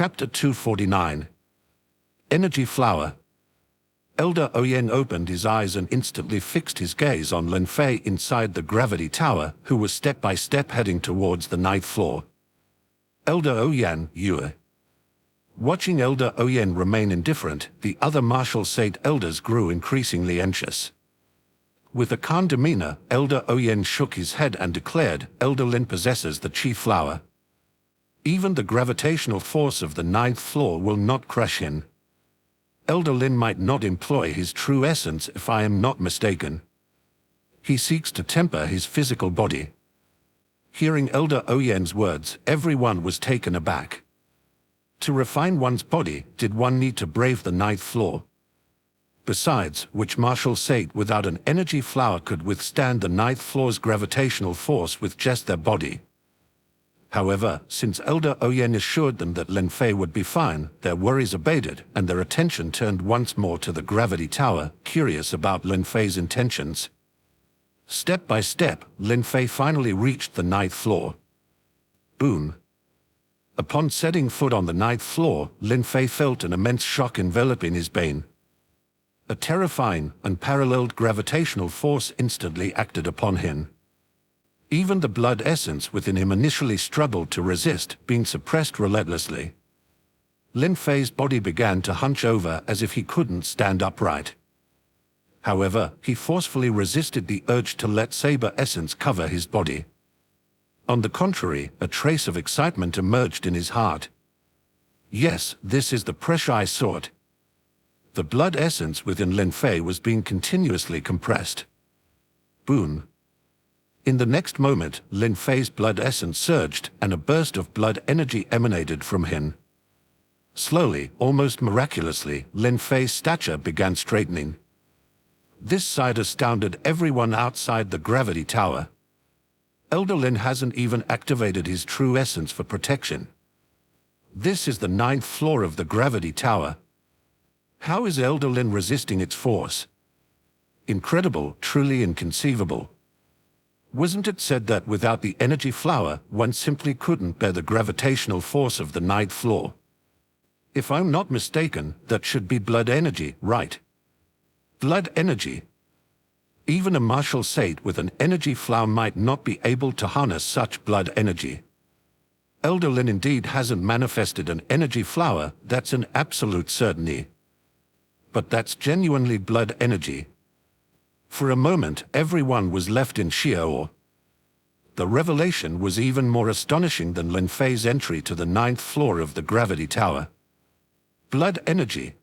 Chapter 249. Energy Flower. Elder Ouyang opened his eyes and instantly fixed his gaze on Lin Fei inside the gravity tower, who was step by step heading towards the 9th floor. Elder Ouyang, you. Watching Elder Ouyang remain indifferent, the other martial state elders grew increasingly anxious. With a calm demeanor, Elder Ouyang shook his head and declared, Elder Lin possesses the chi flower. Even the gravitational force of the 9th floor will not crush him. Elder Lin might not employ his true essence if I am not mistaken. He seeks to temper his physical body. Hearing Elder Ouyang's words, everyone was taken aback. To refine one's body, did one need to brave the 9th floor? Besides, which martial state without an energy flower could withstand the 9th floor's gravitational force with just their body? However, since Elder Ouyang assured them that Lin Fei would be fine, their worries abated, and their attention turned once more to the gravity tower, curious about Lin Fei's intentions. Step by step, Lin Fei finally reached the 9th floor. Boom. Upon setting foot on the 9th floor, Lin Fei felt an immense shock enveloping his brain. A terrifying, unparalleled gravitational force instantly acted upon him. Even the blood essence within him initially struggled to resist, being suppressed relentlessly. Lin Fei's body began to hunch over as if he couldn't stand upright. However, he forcefully resisted the urge to let saber essence cover his body. On the contrary, a trace of excitement emerged in his heart. Yes, this is the pressure I sought. The blood essence within Lin Fei was being continuously compressed. Boom. In the next moment, Lin Fei's blood essence surged, and a burst of blood energy emanated from him. Slowly, almost miraculously, Lin Fei's stature began straightening. This sight astounded everyone outside the gravity tower. Elder Lin hasn't even activated his true essence for protection. This is the 9th floor of the gravity tower. How is Elder Lin resisting its force? Incredible, truly inconceivable. Wasn't it said that without the energy flower, one simply couldn't bear the gravitational force of the 9th floor? If I'm not mistaken, that should be blood energy, right? Blood energy. Even a martial state with an energy flower might not be able to harness such blood energy. Elder Lin indeed hasn't manifested an energy flower, that's an absolute certainty. But that's genuinely blood energy. For a moment, everyone was left in sheer awe. The revelation was even more astonishing than Lin Fei's entry to the 9th floor of the gravity tower. Blood energy.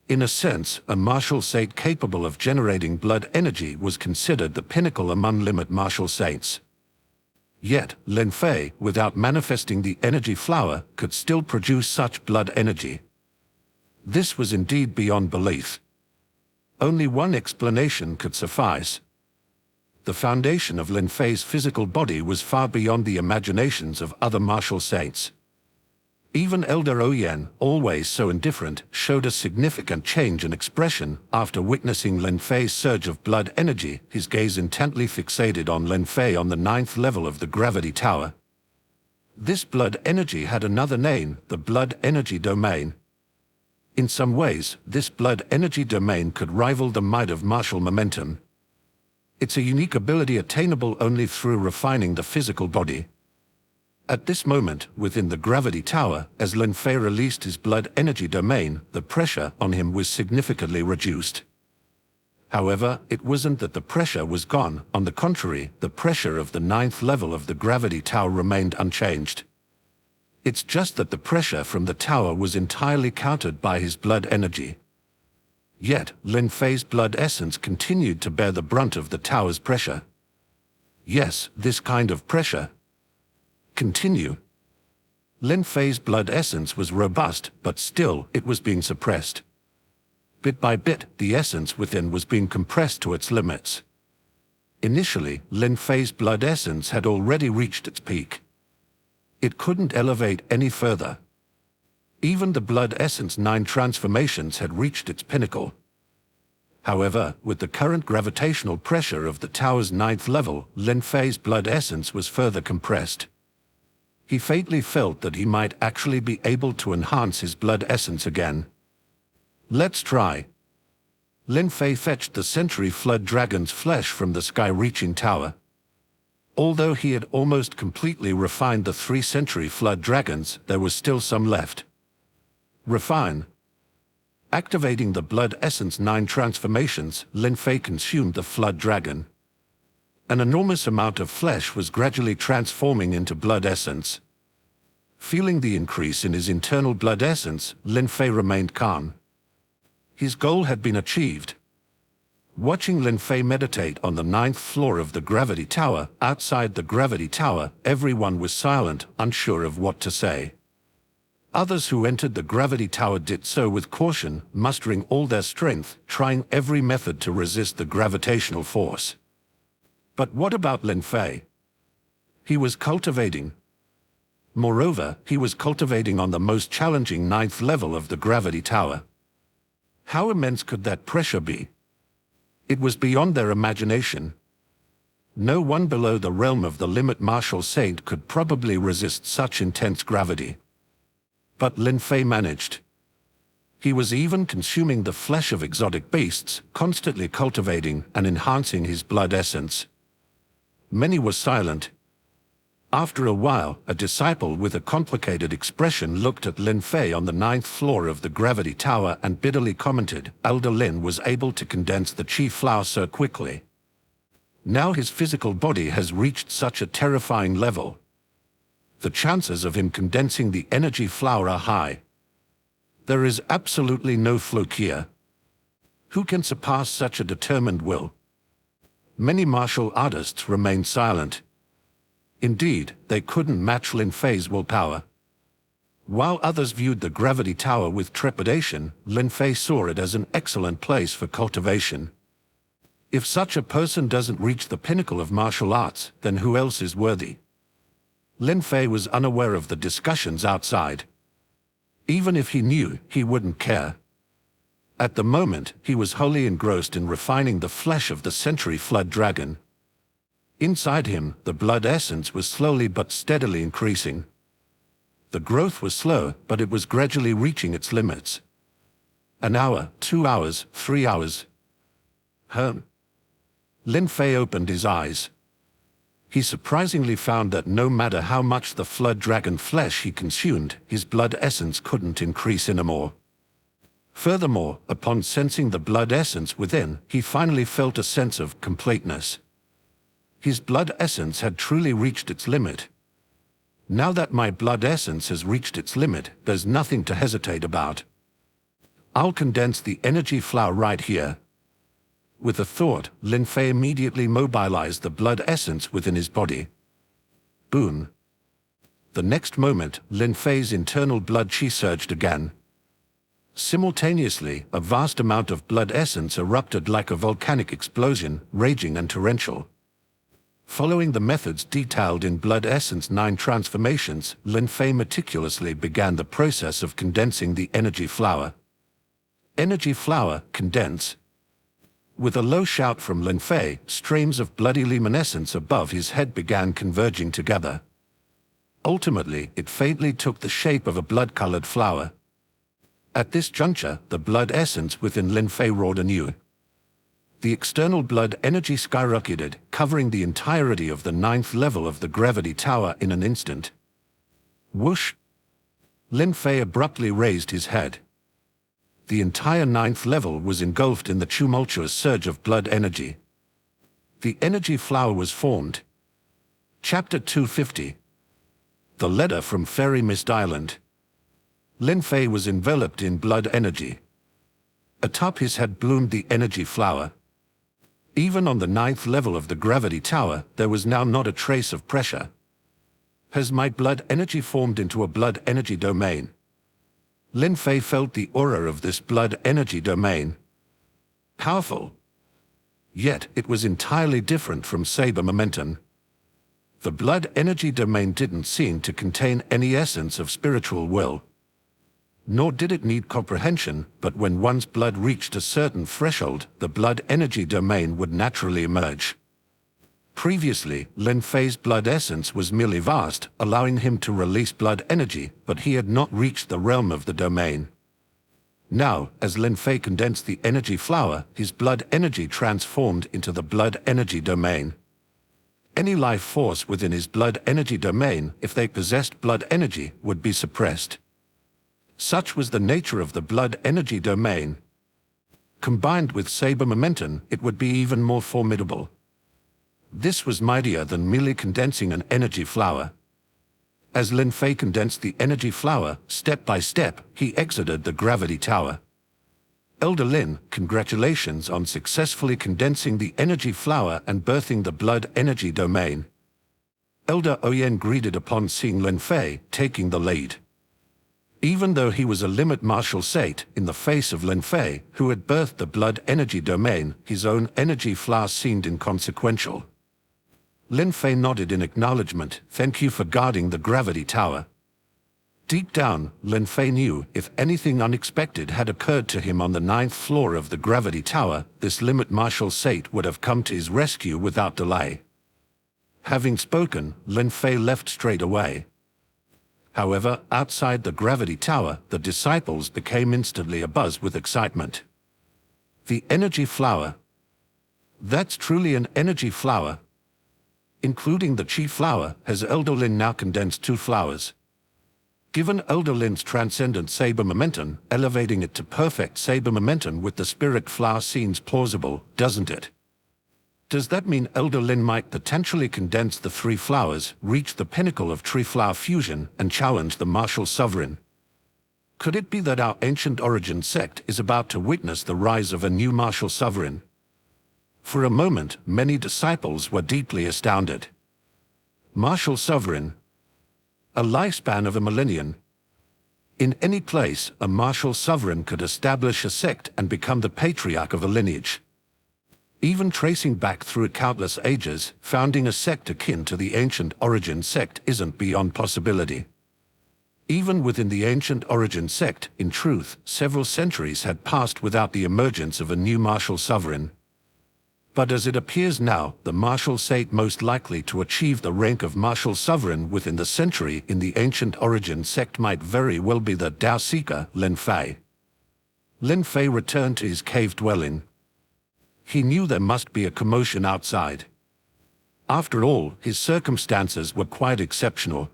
In a sense, a martial state capable of generating blood energy was considered the pinnacle among limit martial saints. Yet, Lin Fei, without manifesting the energy flower, could still produce such blood energy. This was indeed beyond belief. Only one explanation could suffice. The foundation of Lin Fei's physical body was far beyond the imaginations of other martial saints. Even Elder Ouyang, always so indifferent, showed a significant change in expression after witnessing Lin Fei's surge of blood energy, his gaze intently fixated on Lin Fei on the 9th level of the gravity tower. This blood energy had another name, the blood energy domain. In some ways, this blood energy domain could rival the might of martial momentum. It's a unique ability attainable only through refining the physical body. At this moment, within the gravity tower, as Lin Fei released his blood energy domain, the pressure on him was significantly reduced. However, it wasn't that the pressure was gone. On the contrary, the pressure of the 9th level of the gravity tower remained unchanged. It's just that the pressure from the tower was entirely countered by his blood energy. Yet, Lin Fei's blood essence continued to bear the brunt of the tower's pressure. Yes, this kind of pressure. Continue. Lin Fei's blood essence was robust, but still, it was being suppressed. Bit by bit, the essence within was being compressed to its limits. Initially, Lin Fei's blood essence had already reached its peak. It couldn't elevate any further. Even the blood essence 9 transformations had reached its pinnacle. However, with the current gravitational pressure of the tower's 9th level, Lin Fei's blood essence was further compressed. He faintly felt that he might actually be able to enhance his blood essence again. Let's try. Lin Fei fetched the century flood dragon's flesh from the sky-reaching tower. Although he had almost completely refined the 3 century flood dragons, there was still some left. Refine. Activating the blood essence 9 transformations, Lin Fei consumed the flood dragon. An enormous amount of flesh was gradually transforming into blood essence. Feeling the increase in his internal blood essence, Lin Fei remained calm. His goal had been achieved. Watching Lin Fei meditate on the 9th floor of the gravity tower, outside the gravity tower, everyone was silent, unsure of what to say. Others who entered the gravity tower did so with caution, mustering all their strength, trying every method to resist the gravitational force. But what about Lin Fei? He was cultivating. Moreover, he was cultivating on the most challenging 9th level of the gravity tower. How immense could that pressure be? It was beyond their imagination. No one below the realm of the limit martial saint could probably resist such intense gravity. But Lin Fei managed. He was even consuming the flesh of exotic beasts, constantly cultivating and enhancing his blood essence. Many were silent. After a while, a disciple with a complicated expression looked at Lin Fei on the 9th floor of the gravity tower and bitterly commented, Elder Lin was able to condense the chi flower so quickly. Now his physical body has reached such a terrifying level. The chances of him condensing the energy flower are high. There is absolutely no fluke here. Who can surpass such a determined will? Many martial artists remained silent. Indeed, they couldn't match Lin Fei's willpower. While others viewed the gravity tower with trepidation, Lin Fei saw it as an excellent place for cultivation. If such a person doesn't reach the pinnacle of martial arts, then who else is worthy? Lin Fei was unaware of the discussions outside. Even if he knew, he wouldn't care. At the moment, he was wholly engrossed in refining the flesh of the century flood dragon. Inside him, the blood essence was slowly but steadily increasing. The growth was slow, but it was gradually reaching its limits. An hour, 2 hours, 3 hours. Lin Fei opened his eyes. He surprisingly found that no matter how much the flood dragon flesh he consumed, his blood essence couldn't increase anymore. Furthermore, upon sensing the blood essence within, he finally felt a sense of completeness. His blood essence had truly reached its limit. Now that my blood essence has reached its limit, there's nothing to hesitate about. I'll condense the energy flower right here. With a thought, Lin Fei immediately mobilized the blood essence within his body. Boom. The next moment, Lin Fei's internal blood chi surged again. Simultaneously, a vast amount of blood essence erupted like a volcanic explosion, raging and torrential. Following the methods detailed in Blood Essence 9 transformations, Lin Fei meticulously began the process of condensing the energy flower. Energy flower, condense. With a low shout from Lin Fei, streams of bloody luminescence above his head began converging together. Ultimately, it faintly took the shape of a blood-colored flower. At this juncture, the blood essence within Lin Fei roared anew. The external blood energy skyrocketed, covering the entirety of the 9th level of the gravity tower in an instant. Whoosh! Lin Fei abruptly raised his head. The entire 9th level was engulfed in the tumultuous surge of blood energy. The energy flower was formed. Chapter 250. The Letter from Fairy Mist Island. Lin Fei was enveloped in blood energy. Atop his head bloomed the energy flower. Even on the 9th level of the gravity tower, there was now not a trace of pressure. Has my blood energy formed into a blood energy domain? Lin Fei felt the aura of this blood energy domain. Powerful. Yet, it was entirely different from saber momentum. The blood energy domain didn't seem to contain any essence of spiritual will. Nor did it need comprehension, but when one's blood reached a certain threshold, the blood energy domain would naturally emerge. Previously, Lin Fei's blood essence was merely vast, allowing him to release blood energy, but he had not reached the realm of the domain. Now, as Lin Fei condensed the energy flower, his blood energy transformed into the blood energy domain. Any life force within his blood energy domain, if they possessed blood energy, would be suppressed. Such was the nature of the blood energy domain. Combined with saber momentum, it would be even more formidable. This was mightier than merely condensing an energy flower. As Lin Fei condensed the energy flower, step by step, he exited the gravity tower. Elder Lin, congratulations on successfully condensing the energy flower and birthing the blood energy domain. Elder Oyen greeted upon seeing Lin Fei taking the lead. Even though he was a limit martial sate, in the face of Lin Fei, who had birthed the blood energy domain, his own energy flower seemed inconsequential. Lin Fei nodded in acknowledgement. Thank you for guarding the gravity tower. Deep down, Lin Fei knew if anything unexpected had occurred to him on the 9th floor of the gravity tower, this limit martial sate would have come to his rescue without delay. Having spoken, Lin Fei left straight away. However, outside the gravity tower, the disciples became instantly abuzz with excitement. The energy flower. That's truly an energy flower. Including the chi flower, has Elder Lin now condensed 2 flowers. Given Elder Lin's transcendent saber momentum, elevating it to perfect saber momentum with the spirit flower seems plausible, doesn't it? Does that mean Elder Lin might potentially condense the 3 flowers, reach the pinnacle of tree flower fusion, and challenge the martial sovereign? Could it be that our ancient origin sect is about to witness the rise of a new martial sovereign? For a moment, many disciples were deeply astounded. Martial sovereign. A lifespan of a millennium. In any place, a martial sovereign could establish a sect and become the patriarch of a lineage. Even tracing back through countless ages, founding a sect akin to the ancient origin sect isn't beyond possibility. Even within the ancient origin sect, in truth, several centuries had passed without the emergence of a new martial sovereign. But as it appears now, the martial state most likely to achieve the rank of martial sovereign within the century in the ancient origin sect might very well be the Tao seeker, Lin Fei. Lin Fei returned to his cave dwelling. He knew there must be a commotion outside. After all, his circumstances were quite exceptional.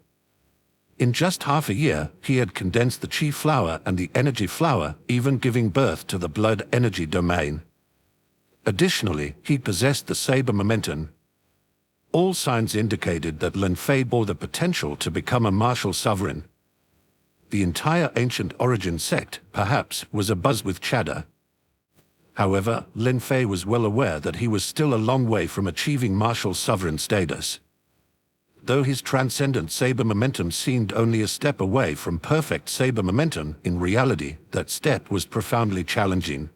In just half a year, he had condensed the chi flower and the energy flower, even giving birth to the blood energy domain. Additionally, he possessed the saber momentum. All signs indicated that Lin Fei bore the potential to become a martial sovereign. The entire ancient origin sect, perhaps, was abuzz with chatter. However, Lin Fei was well aware that he was still a long way from achieving martial sovereign status. Though his transcendent saber momentum seemed only a step away from perfect saber momentum, in reality, that step was profoundly challenging.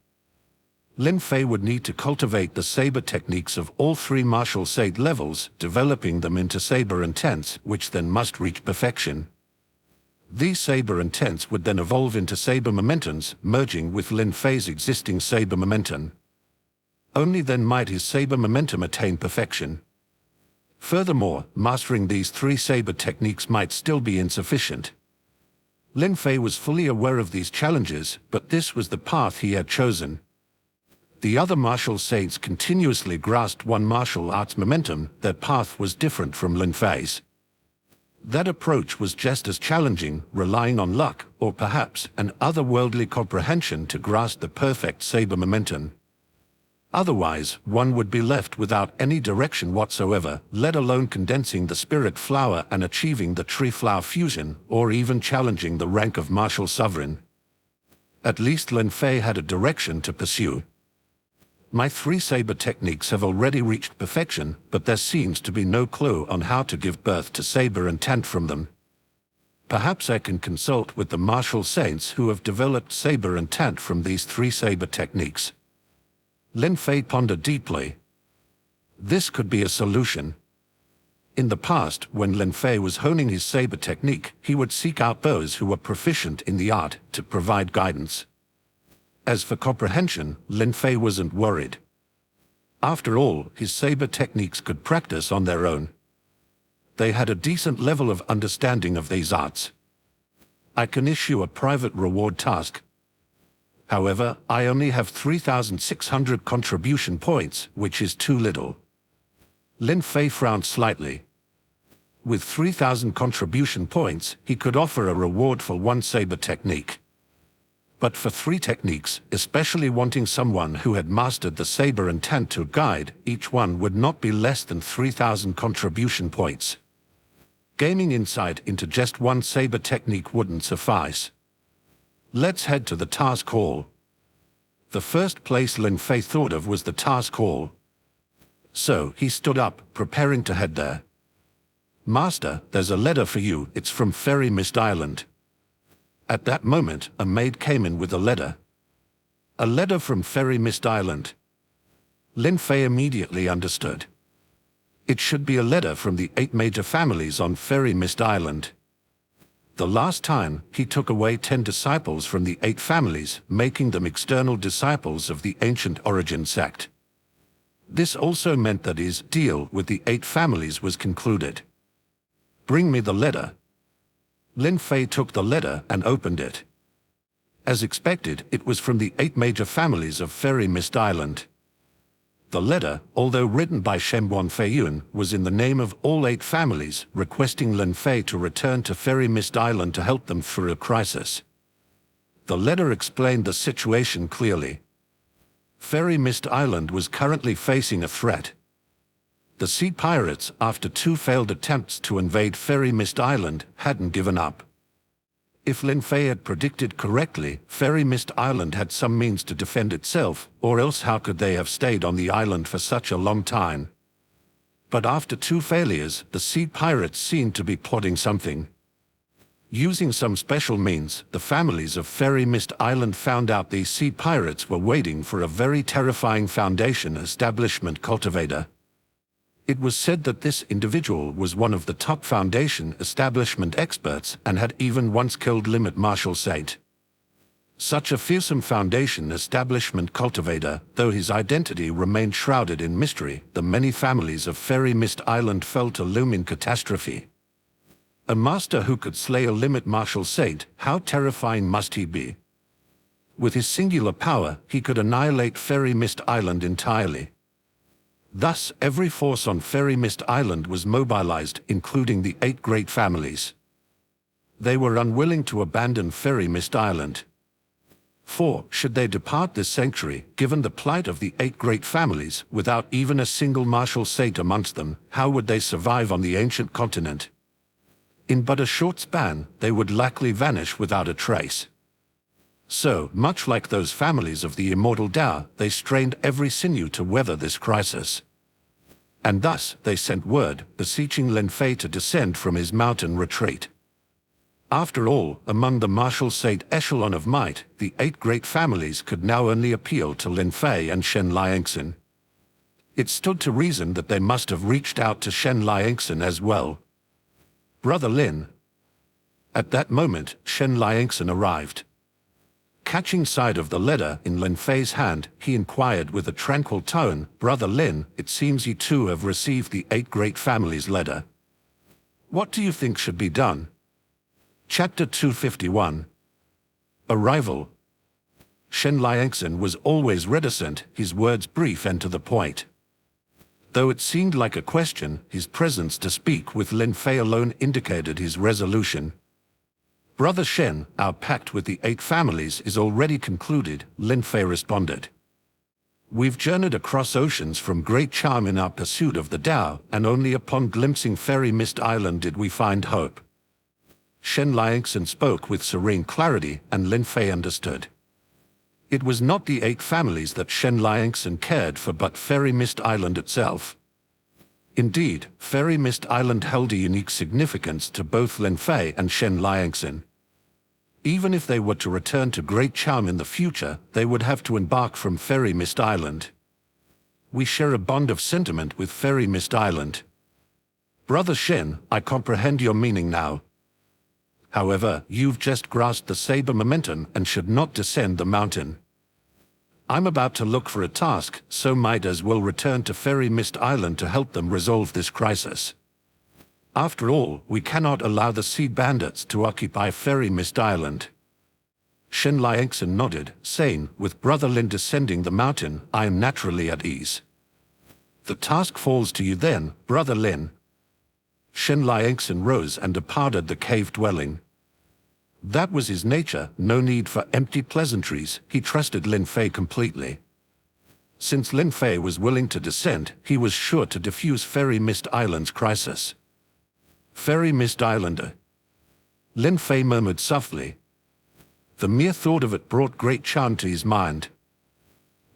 Lin Fei would need to cultivate the saber techniques of all 3 martial state levels, developing them into saber intents, which then must reach perfection. These saber intents would then evolve into saber momentums, merging with Lin Fei's existing saber momentum. Only then might his saber momentum attain perfection. Furthermore, mastering these 3 saber techniques might still be insufficient. Lin Fei was fully aware of these challenges, but this was the path he had chosen. The other martial saints continuously grasped one martial art's momentum. Their path was different from Lin Fei's. That approach was just as challenging, relying on luck, or perhaps an otherworldly comprehension to grasp the perfect saber momentum. Otherwise, one would be left without any direction whatsoever, let alone condensing the spirit flower and achieving the tree flower fusion, or even challenging the rank of martial sovereign. At least Lin Fei had a direction to pursue. My 3 saber techniques have already reached perfection, but there seems to be no clue on how to give birth to saber intent from them. Perhaps I can consult with the martial saints who have developed saber intent from these 3 saber techniques. Lin Fei pondered deeply. This could be a solution. In the past, when Lin Fei was honing his saber technique, he would seek out those who were proficient in the art to provide guidance. As for comprehension, Lin Fei wasn't worried. After all, his saber techniques could practice on their own. They had a decent level of understanding of these arts. I can issue a private reward task. However, I only have 3,600 contribution points, which is too little. Lin Fei frowned slightly. With 3,000 contribution points, he could offer a reward for one saber technique. But for 3 techniques, especially wanting someone who had mastered the saber intent to guide, each one would not be less than 3,000 contribution points. Gaining insight into just one saber technique wouldn't suffice. Let's head to the task hall. The first place Lin Fei thought of was the task hall. So he stood up, preparing to head there. Master, there's a letter for you. It's from Fairy Mist Island. At that moment, a maid came in with a letter. A letter from Fairy Mist Island. Lin Fei immediately understood. It should be a letter from the 8 major families on Fairy Mist Island. The last time, he took away 10 disciples from the 8 families, making them external disciples of the ancient origin sect. This also meant that his deal with the 8 families was concluded. Bring me the letter. Lin Fei took the letter and opened it. As expected, it was from the 8 major families of Fairy Mist Island. The letter, although written by Shen Feiyun, was in the name of all 8 families, requesting Lin Fei to return to Fairy Mist Island to help them through a crisis. The letter explained the situation clearly. Fairy Mist Island was currently facing a threat. The Sea Pirates, after 2 failed attempts to invade Fairy Mist Island, hadn't given up. If Lin Fei had predicted correctly, Fairy Mist Island had some means to defend itself, or else how could they have stayed on the island for such a long time? But after 2 failures, the Sea Pirates seemed to be plotting something. Using some special means, the families of Fairy Mist Island found out these Sea Pirates were waiting for a very terrifying Foundation establishment cultivator. It was said that this individual was one of the top Foundation establishment experts and had even once killed Limit Marshal Saint. Such a fearsome Foundation establishment cultivator, though his identity remained shrouded in mystery, the many families of Fairy Mist Island fell to looming catastrophe. A master who could slay a Limit Marshal Saint, how terrifying must he be? With his singular power, he could annihilate Fairy Mist Island entirely. Thus, every force on Fairy Mist Island was mobilized, including the 8 great families. They were unwilling to abandon Fairy Mist Island. For, should they depart this sanctuary, given the plight of the 8 great families, without even a single martial saint amongst them, how would they survive on the ancient continent? In but a short span, they would likely vanish without a trace. So, much like those families of the immortal Tao, they strained every sinew to weather this crisis. And thus, they sent word, beseeching Lin Fei to descend from his mountain retreat. After all, among the martial saint echelon of might, the 8 great families could now only appeal to Lin Fei and Shen Liangxin. It stood to reason that they must have reached out to Shen Liangxin as well. Brother Lin. At that moment, Shen Liangxin arrived. Catching sight of the letter in Lin Fei's hand, he inquired with a tranquil tone, Brother Lin, it seems you too have received the 8 great families' letter. What do you think should be done? Chapter 251. Arrival. Shen Liangxin was always reticent, his words brief and to the point. Though it seemed like a question, his presence to speak with Lin Fei alone indicated his resolution. Brother Shen, our pact with the 8 families is already concluded, Lin Fei responded. We've journeyed across oceans from great charm in our pursuit of the Tao, and only upon glimpsing Fairy Mist Island did we find hope. Shen Liangxin spoke with serene clarity, and Lin Fei understood. It was not the 8 families that Shen Liangxin cared for but Fairy Mist Island itself. Indeed, Fairy Mist Island held a unique significance to both Lin Fei and Shen Liangxin. Even if they were to return to Great Charm in the future, they would have to embark from Fairy Mist Island. We share a bond of sentiment with Fairy Mist Island. Brother Shen, I comprehend your meaning now. However, you've just grasped the saber momentum and should not descend the mountain. I'm about to look for a task, so might as well return to Fairy Mist Island to help them resolve this crisis. After all, we cannot allow the Sea Bandits to occupy Fairy Mist Island. Shen Liangson nodded, saying, with Brother Lin descending the mountain, I am naturally at ease. The task falls to you then, Brother Lin. Shen Liangson rose and departed the cave dwelling. That was his nature, no need for empty pleasantries, he trusted Lin Fei completely. Since Lin Fei was willing to descend, he was sure to defuse Fairy Mist Island's crisis. Fairy Mist Islander. Lin Fei murmured softly. The mere thought of it brought great charm to his mind.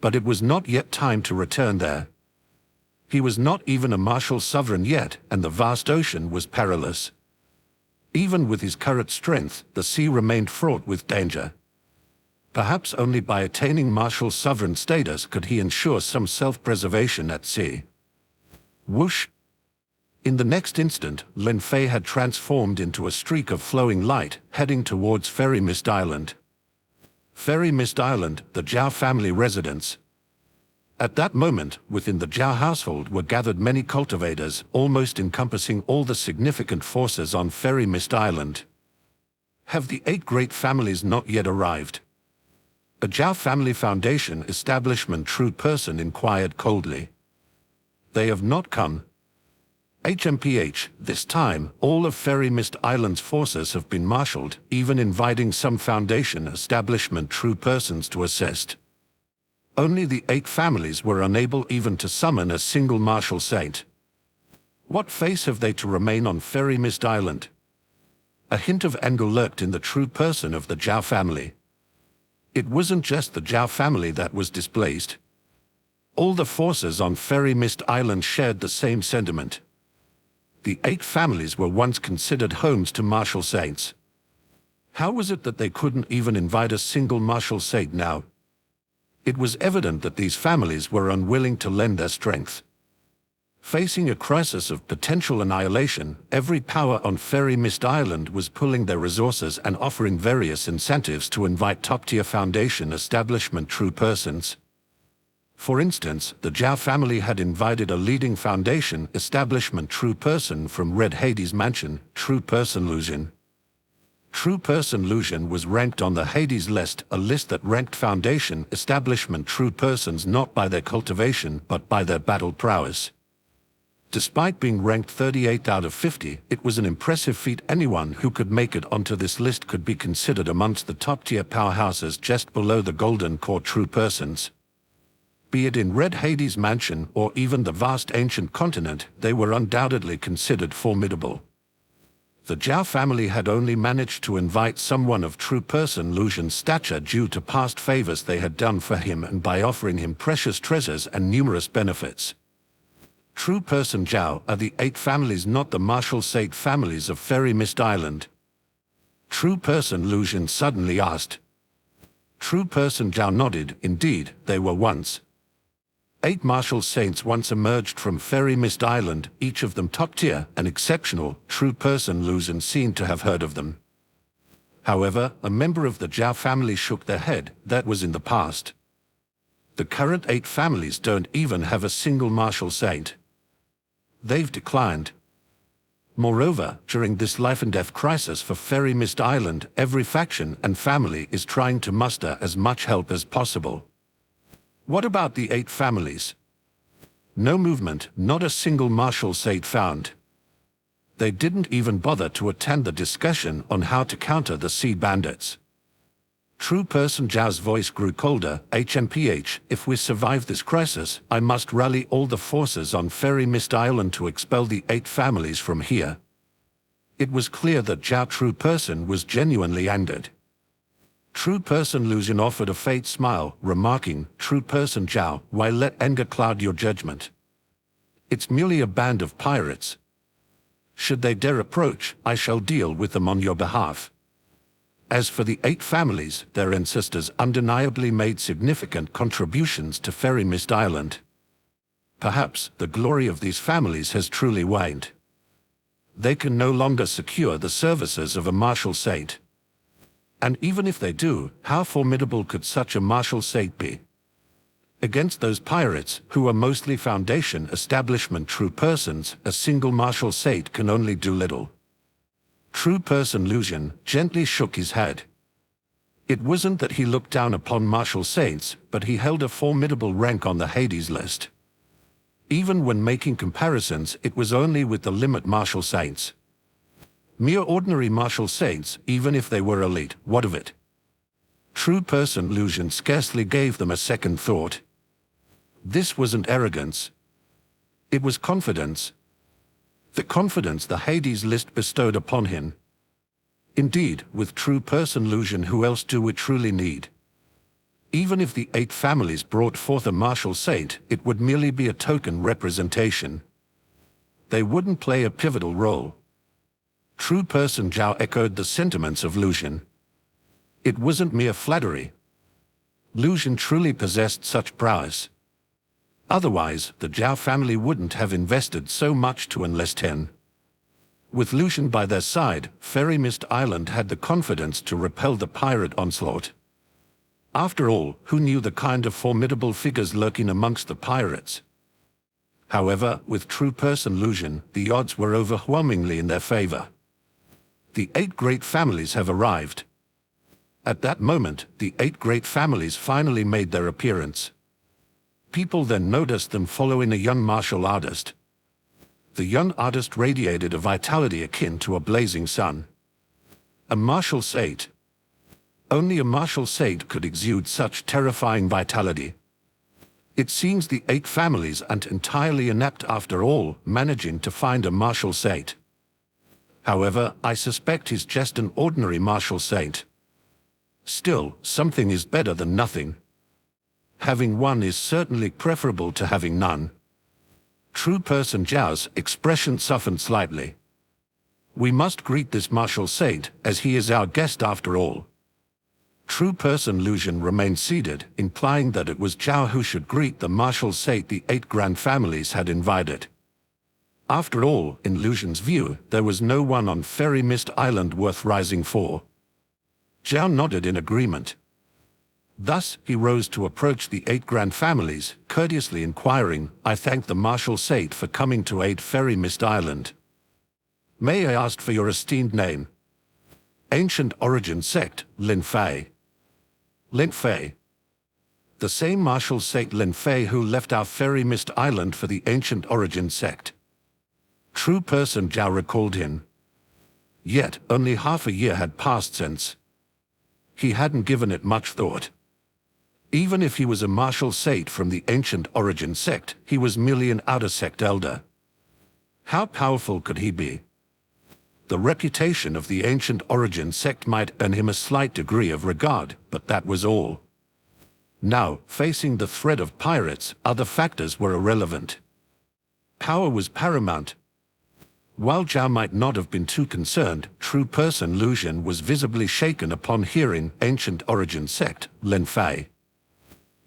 But it was not yet time to return there. He was not even a martial sovereign yet, and the vast ocean was perilous. Even with his current strength, the sea remained fraught with danger. Perhaps only by attaining martial sovereign status could he ensure some self-preservation at sea. Whoosh! In the next instant, Lin Fei had transformed into a streak of flowing light, heading towards Fairy Mist Island. Fairy Mist Island, the Zhao family residence. At that moment, within the Zhao household were gathered many cultivators, almost encompassing all the significant forces on Fairy Mist Island. Have the 8 great families not yet arrived? A Zhao family foundation establishment true person inquired coldly. They have not come. HMPH, this time, all of Fairy Mist Island's forces have been marshaled, even inviting some foundation establishment true persons to assist. Only the 8 families were unable even to summon a single martial saint. What face have they to remain on Fairy Mist Island? A hint of anger lurked in the true person of the Zhao family. It wasn't just the Zhao family that was displaced. All the forces on Fairy Mist Island shared the same sentiment. The 8 families were once considered homes to martial saints. How was it that they couldn't even invite a single martial saint now? It was evident that these families were unwilling to lend their strength. Facing a crisis of potential annihilation, every power on Fairy Mist Island was pulling their resources and offering various incentives to invite top-tier foundation establishment true persons. For instance, the Zhao family had invited a leading foundation establishment true person from Red Hades Mansion, True Person Lucian. True Person Lucian was ranked on the Hades list, a list that ranked foundation establishment true persons not by their cultivation but by their battle prowess. Despite being ranked 38 out of 50, it was an impressive feat. Anyone who could make it onto this list could be considered amongst the top-tier powerhouses just below the Golden Core true persons. Be it in Red Hades Mansion or even the vast ancient continent, they were undoubtedly considered formidable. The Zhao family had only managed to invite someone of true person Lucian's stature due to past favors they had done for him and by offering him precious treasures and numerous benefits. True person Zhao are the 8 families, not the martial saint families of Fairy Mist Island. True person Lucian suddenly asked. True person Zhao nodded. Indeed, they were once. 8 martial saints once emerged from Fairy Mist Island, each of them top-tier and exceptional. True person Lucian seemed to have heard of them. However, a member of the Zhao family shook their head. That was in the past. The current 8 families don't even have a single martial saint. They've declined. Moreover, during this life-and-death crisis for Fairy Mist Island, every faction and family is trying to muster as much help as possible. What about the 8 families? No movement, not a single martial saint found. They didn't even bother to attend the discussion on how to counter the Sea Bandits. True person Zhao's voice grew colder. HMPH, if we survive this crisis, I must rally all the forces on Fairy Mist Island to expel the 8 families from here. It was clear that Zhao true person was genuinely angered. True person Lucian offered a faint smile, remarking, True person Zhao, why let anger cloud your judgment? It's merely a band of pirates. Should they dare approach, I shall deal with them on your behalf. As for the 8 families, their ancestors undeniably made significant contributions to Fairy Mist Island. Perhaps the glory of these families has truly waned. They can no longer secure the services of a martial saint. And even if they do, how formidable could such a martial saint be? Against those pirates, who are mostly Foundation establishment true persons, a single martial sate can only do little. True person Lucian gently shook his head. It wasn't that he looked down upon martial saints, but he held a formidable rank on the Hades list. Even when making comparisons, it was only with the limit martial saints. Mere ordinary martial saints, even if they were elite, what of it? True person Lucian scarcely gave them a second thought. This wasn't arrogance. It was confidence. The confidence the Hades list bestowed upon him. Indeed, with true person Lucian, who else do we truly need? Even if the 8 families brought forth a martial saint, it would merely be a token representation. They wouldn't play a pivotal role. True person Zhao echoed the sentiments of Lucian. It wasn't mere flattery. Lucian truly possessed such prowess. Otherwise, the Zhao family wouldn't have invested so much to enlist him. With Lucian by their side, Fairy Mist Island had the confidence to repel the pirate onslaught. After all, who knew the kind of formidable figures lurking amongst the pirates? However, with true person Lucian, the odds were overwhelmingly in their favor. The 8 great families have arrived. At that moment, the 8 great families finally made their appearance. People then noticed them following a young martial artist. The young artist radiated a vitality akin to a blazing sun. A martial sate. Only a martial sate could exude such terrifying vitality. It seems the 8 families aren't entirely inept after all, managing to find a martial sate. However, I suspect he's just an ordinary martial sate. Still, something is better than nothing. Having one is certainly preferable to having none. True person Zhao's expression softened slightly. We must greet this martial saint, as he is our guest after all. True person Lucian remained seated, implying that it was Zhao who should greet the martial saint the 8 grand families had invited. After all, in Lucian's view, there was no one on Fairy Mist Island worth rising for. Zhao nodded in agreement. Thus, he rose to approach the 8 grand families, courteously inquiring, I thank the martial sate for coming to aid Fairy Mist Island. May I ask for your esteemed name? Ancient Origin Sect, Lin Fei. Lin Fei. The same martial sate Lin Fei who left our Fairy Mist Island for the Ancient Origin Sect. True person Zhao recalled him. Yet, only half a year had passed since. He hadn't given it much thought. Even if he was a martial sate from the Ancient Origin Sect, he was merely an outer sect elder. How powerful could he be? The reputation of the Ancient Origin Sect might earn him a slight degree of regard, but that was all. Now, facing the threat of pirates, other factors were irrelevant. Power was paramount. While Zhao might not have been too concerned, true person Lucian was visibly shaken upon hearing Ancient Origin Sect, Lin Fei.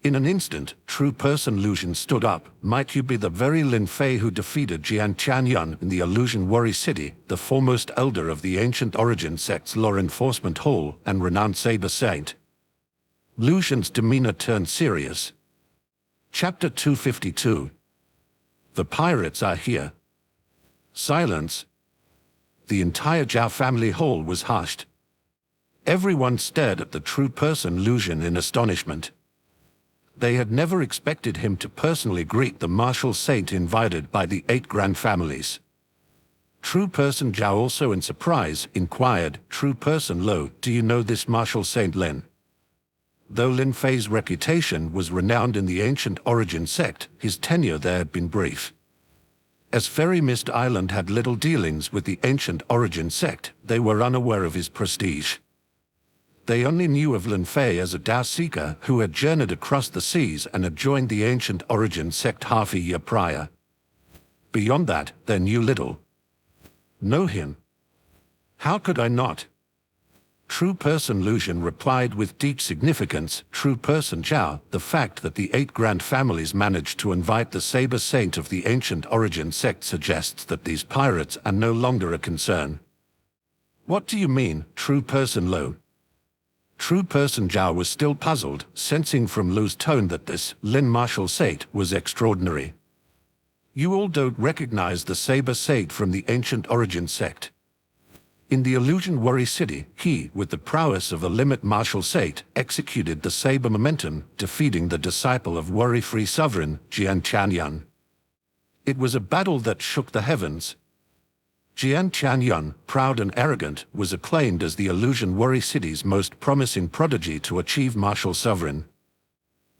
In an instant, true person Lucian stood up. Might you be the very Lin Fei who defeated Jian Tianyun in the Illusion Worry City, the foremost elder of the Ancient Origin Sect's Law Enforcement Hall and renowned Saber Saint? Lucian's demeanor turned serious. Chapter 252. The pirates are here. Silence. The entire Zhao family hall was hushed. Everyone stared at the true person Lucian in astonishment. They had never expected him to personally greet the martial saint invited by the 8 grand families. True person Zhao, also in surprise, inquired, True person Lo, do you know this martial saint Lin? Though Lin Fei's reputation was renowned in the Ancient Origin Sect, his tenure there had been brief. As Fairy Mist Island had little dealings with the Ancient Origin Sect, they were unaware of his prestige. They only knew of Lin Fei as a Dao seeker who had journeyed across the seas and had joined the Ancient Origin Sect half a year prior. Beyond that, they knew little. Know him? How could I not? True person Lucian replied with deep significance, True person Zhao, the fact that the 8 grand families managed to invite the Saber Saint of the Ancient Origin Sect suggests that these pirates are no longer a concern. What do you mean, True person Lo? True person Zhao was still puzzled, sensing from Lu's tone that this Lin martial sate was extraordinary. You all don't recognize the saber sate from the ancient origin sect. In the illusion worry city, he, with the prowess of a limit martial sate, executed the saber momentum, defeating the disciple of worry-free sovereign, Jian Chanyan. It was a battle that shook the heavens. Jian Chanyan, proud and arrogant, was acclaimed as the illusion worry city's most promising prodigy to achieve martial sovereign.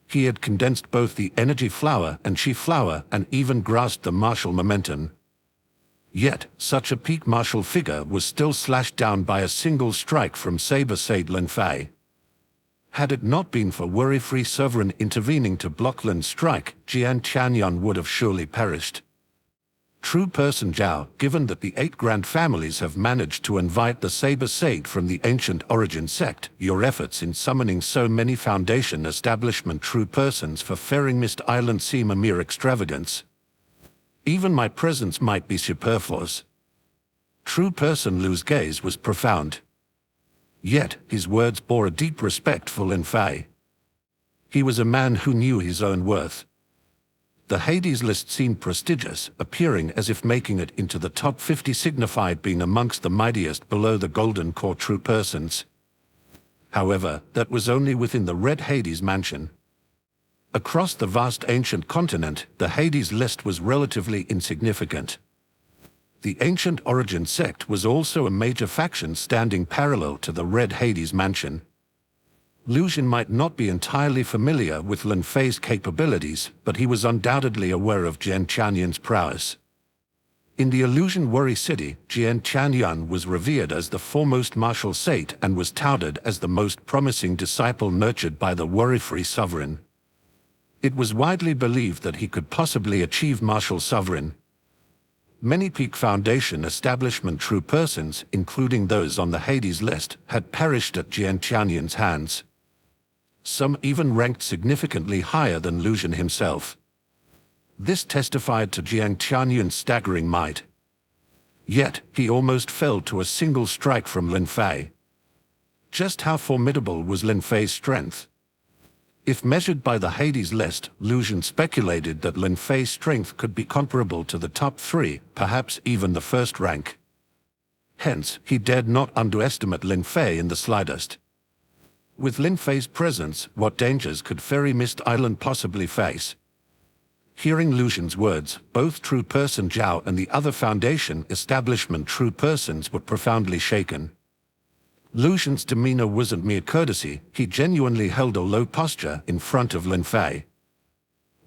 He had condensed both the energy flower and chi flower and even grasped the martial momentum. Yet, such a peak martial figure was still slashed down by a single strike from saber sate Lin Fei. Had it not been for worry-free sovereign intervening to block Lin's strike, Jian Chanyan would have surely perished. True person Zhao, given that the 8 grand families have managed to invite the saber sate from the ancient origin sect, your efforts in summoning so many foundation establishment true persons for Fairing Mist Island seem a mere extravagance. Even my presence might be superfluous. True person Lu's gaze was profound. Yet, his words bore a deep respect for Lin Fei. He was a man who knew his own worth. The Hades list seemed prestigious, appearing as if making it into the top 50 signified being amongst the mightiest below the Golden Core true persons. However, that was only within the Red Hades mansion. Across the vast ancient continent, the Hades list was relatively insignificant. The ancient origin sect was also a major faction standing parallel to the Red Hades mansion. Lu Xun might not be entirely familiar with Lin Fei's capabilities, but he was undoubtedly aware of Jian Chanyan's prowess. In the illusion worry city, Jian Chanyan was revered as the foremost martial sate and was touted as the most promising disciple nurtured by the worry-free sovereign. It was widely believed that he could possibly achieve martial sovereign. Many peak foundation establishment true persons, including those on the Hades list, had perished at Jian Chanyan's hands. Some even ranked significantly higher than Lu Xun himself. This testified to Jian Chanyan's staggering might. Yet, he almost fell to a single strike from Lin Fei. Just how formidable was Lin Fei's strength? If measured by the Hades list, Lu Xun speculated that Lin Fei's strength could be comparable to the top 3, perhaps even the first rank. Hence, he dared not underestimate Lin Fei in the slightest. With Lin Fei's presence, what dangers could Fairy Mist Island possibly face? Hearing Lu Xun's words, both true person Zhao and the other foundation establishment true persons were profoundly shaken. Lu Xun's demeanor wasn't mere courtesy, he genuinely held a low posture in front of Lin Fei.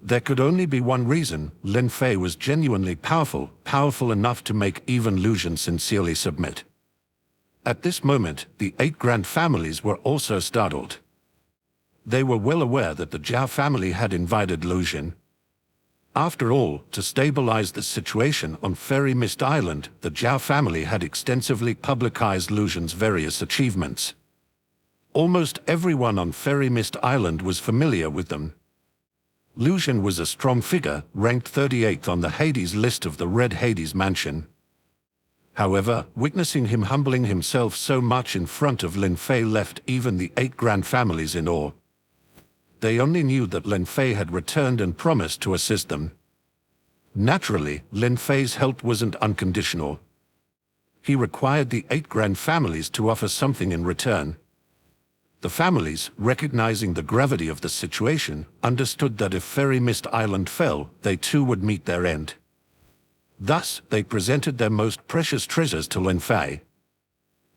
There could only be one reason: Lin Fei was genuinely powerful enough to make even Lu Xun sincerely submit. At this moment, the 8 grand families were also startled. They were well aware that the Zhao family had invited Lu Xun. After all, to stabilize the situation on Fairy Mist Island, the Zhao family had extensively publicized Lu Xun's various achievements. Almost everyone on Fairy Mist Island was familiar with them. Lu Xun was a strong figure, ranked 38th on the Hades list of the Red Hades mansion. However, witnessing him humbling himself so much in front of Lin Fei left even the 8 grand families in awe. They only knew that Lin Fei had returned and promised to assist them. Naturally, Lin Fei's help wasn't unconditional. He required the 8 grand families to offer something in return. The families, recognizing the gravity of the situation, understood that if Fairy Mist Island fell, they too would meet their end. Thus, they presented their most precious treasures to Lin Fei.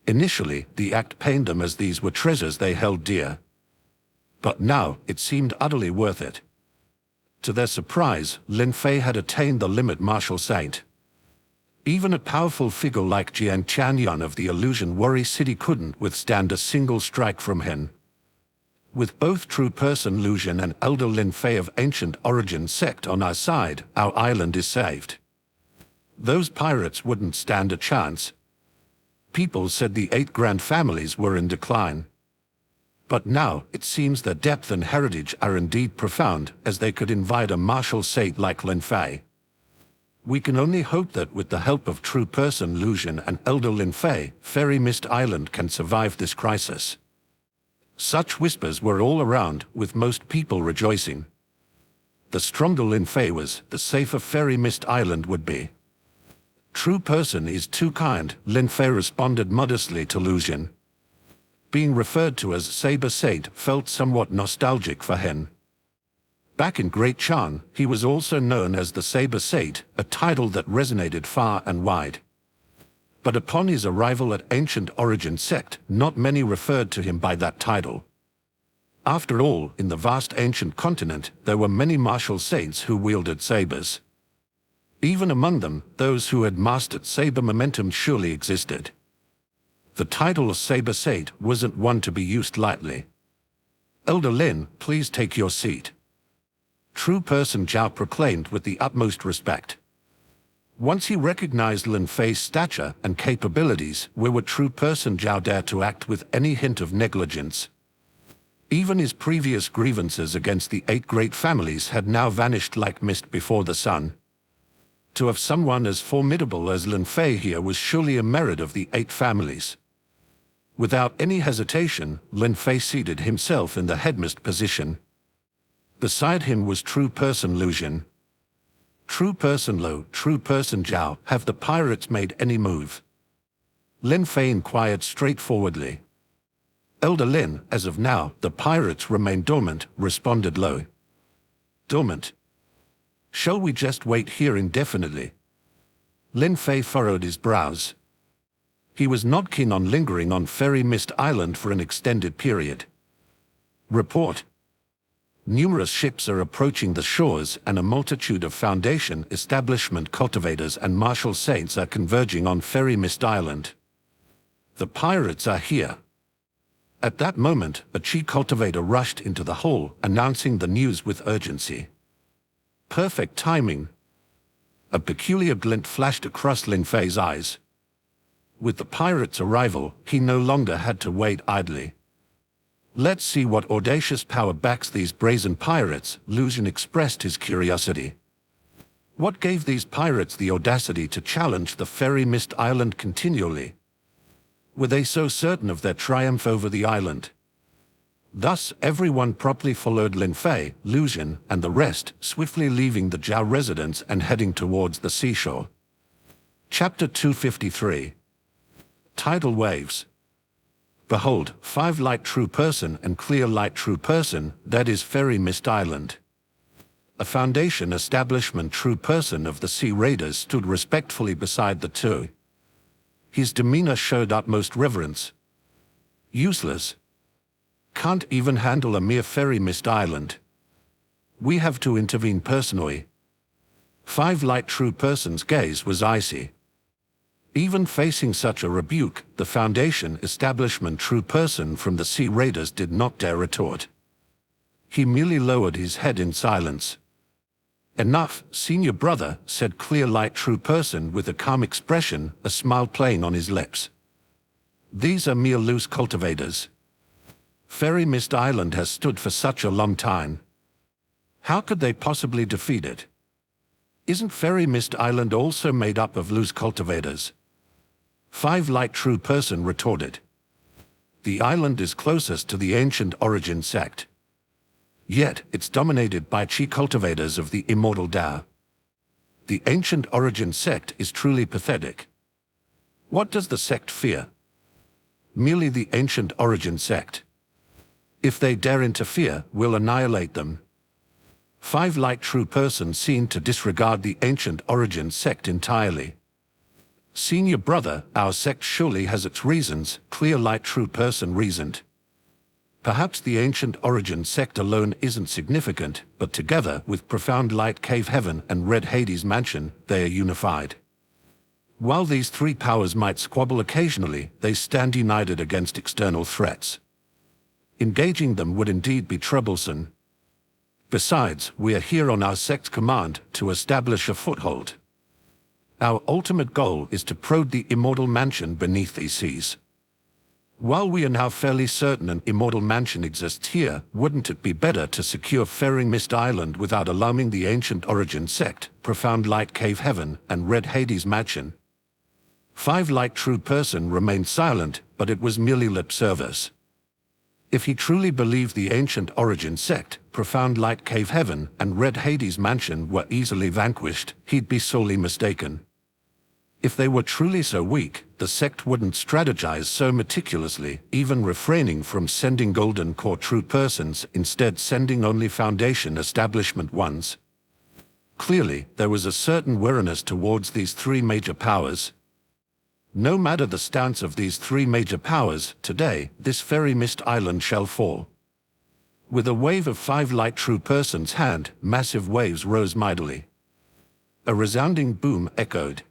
Initially, the act pained them as these were treasures they held dear. But now, it seemed utterly worth it. To their surprise, Lin Fei had attained the limit martial saint. Even a powerful figure like Jian Chanyan of the illusion worry city couldn't withstand a single strike from him. With both true person Lu Xun and elder Lin Fei of ancient origin sect on our side, our island is saved. Those pirates wouldn't stand a chance. People said the 8 grand families were in decline. But now, it seems their depth and heritage are indeed profound, as they could invite a martial sate like Lin Fei. We can only hope that with the help of true person Lu Xun and elder Lin Fei, Fairy Mist Island can survive this crisis. Such whispers were all around, with most people rejoicing. The stronger Lin Fei was, the safer Fairy Mist Island would be. True person is too kind, Lin Fei responded modestly to Lucian. Being referred to as Saber Sate felt somewhat nostalgic for him. Back in Great Chan, he was also known as the Saber Sate, a title that resonated far and wide. But upon his arrival at Ancient Origin Sect, not many referred to him by that title. After all, in the vast ancient continent, there were many martial saints who wielded sabers. Even among them, those who had mastered saber momentum surely existed. The title of Saber Sate wasn't one to be used lightly. Elder Lin, please take your seat. True person Zhao proclaimed with the utmost respect. Once he recognized Lin Fei's stature and capabilities, where would true person Zhao dare to act with any hint of negligence? Even his previous grievances against the 8 great families had now vanished like mist before the sun. To have someone as formidable as Lin Fei here was surely a merit of the 8 families. Without any hesitation, Lin Fei seated himself in the headmost position. Beside him was true person Lucian. True person Lo, true person Zhao, have the pirates made any move? Lin Fei inquired straightforwardly. Elder Lin, as of now, the pirates remain dormant, responded Lo. Dormant? Shall we just wait here indefinitely? Lin Fei furrowed his brows. He was not keen on lingering on Fairy Mist Island for an extended period. Report. Numerous ships are approaching the shores and a multitude of Foundation, establishment cultivators and martial saints are converging on Fairy Mist Island. The pirates are here. At that moment, a Chi cultivator rushed into the hall, announcing the news with urgency. Perfect timing. A peculiar glint flashed across Lin Fei's eyes. With the pirates' arrival, he no longer had to wait idly. Let's see what audacious power backs these brazen pirates, Lucian expressed his curiosity. What gave these pirates the audacity to challenge the Fairy Mist Island continually? Were they so certain of their triumph over the island? Thus, everyone promptly followed Lin Fei, Lucian, and the rest, swiftly leaving the Zhao residence and heading towards the seashore. Chapter 253. Tidal Waves. Behold, 5 light true person and clear light true person, that is Fairy Mist Island. A Foundation establishment true person of the Sea Raiders stood respectfully beside the two. His demeanor showed utmost reverence. Useless. Can't even handle a mere Fairy Mist Island. We have to intervene personally. 5 light true person's gaze was icy. Even facing such a rebuke, the Foundation establishment true person from the Sea Raiders did not dare retort. He merely lowered his head in silence. Enough, senior brother, said clear light true person with a calm expression, a smile playing on his lips. These are mere loose cultivators. Fairy Mist Island has stood for such a long time. How could they possibly defeat it? Isn't Fairy Mist Island also made up of loose cultivators? 5 light true person retorted. The island is closest to the Ancient Origin Sect. Yet, it's dominated by Chi cultivators of the Immortal Tao. The Ancient Origin Sect is truly pathetic. What does the sect fear? Merely the Ancient Origin Sect. If they dare interfere, we'll annihilate them. 5 light true person seemed to disregard the Ancient Origin Sect entirely. Senior brother, our sect surely has its reasons, clear light true person reasoned. Perhaps the Ancient Origin Sect alone isn't significant, but together with Profound Light Cave Heaven and Red Hades Mansion, they are unified. While these 3 powers might squabble occasionally, they stand united against external threats. Engaging them would indeed be troublesome. Besides, we are here on our sect's command to establish a foothold. Our ultimate goal is to probe the immortal mansion beneath these seas. While we are now fairly certain an immortal mansion exists here, wouldn't it be better to secure Fairy Mist Island without alarming the Ancient Origin Sect, Profound Light Cave Heaven, and Red Hades Mansion? 5 light true person remained silent, but it was merely lip service. If he truly believed the ancient origin sect, profound light cave heaven, and red Hades mansion were easily vanquished, he'd be sorely mistaken. If they were truly so weak, the sect wouldn't strategize so meticulously, even refraining from sending golden core true persons, instead sending only foundation establishment ones. Clearly, there was a certain wariness towards these three major powers. No matter the stance of these three major powers, today, this fairy mist island shall fall. With a wave of 5 light true persons' hand, massive waves rose mightily. A resounding boom echoed.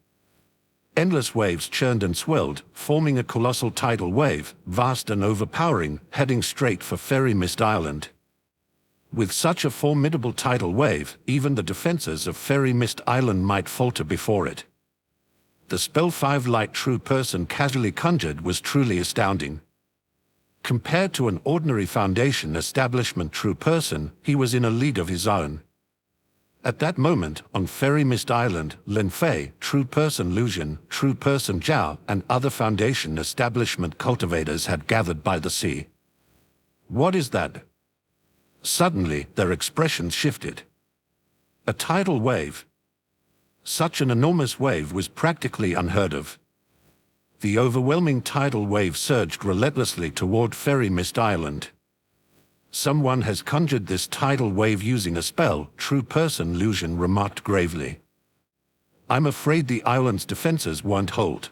Endless waves churned and swelled, forming a colossal tidal wave, vast and overpowering, heading straight for Fairy Mist Island. With such a formidable tidal wave, even the defenses of Fairy Mist Island might falter before it. The spell 5 light true person casually conjured was truly astounding. Compared to an ordinary foundation establishment true person, he was in a league of his own. At that moment, on Fairy Mist Island, Lin Fei, true person Lucian, true person Zhao, and other foundation establishment cultivators had gathered by the sea. What is that? Suddenly, their expressions shifted. A tidal wave. Such an enormous wave was practically unheard of. The overwhelming tidal wave surged relentlessly toward Fairy Mist Island. Someone has conjured this tidal wave using a spell, true person Lucian remarked gravely. I'm afraid the island's defenses won't hold.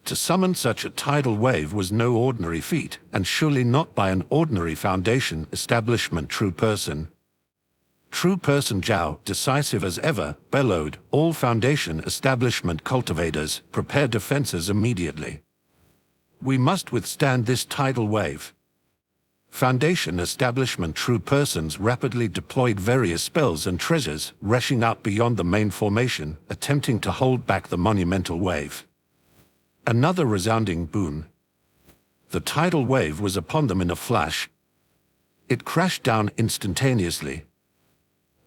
To summon such a tidal wave was no ordinary feat, and surely not by an ordinary foundation establishment true person. True person Zhao, decisive as ever, bellowed, all foundation establishment cultivators, prepare defenses immediately. We must withstand this tidal wave. Foundation establishment true persons rapidly deployed various spells and treasures, rushing out beyond the main formation, attempting to hold back the monumental wave. Another resounding boom. The tidal wave was upon them in a flash. It crashed down instantaneously.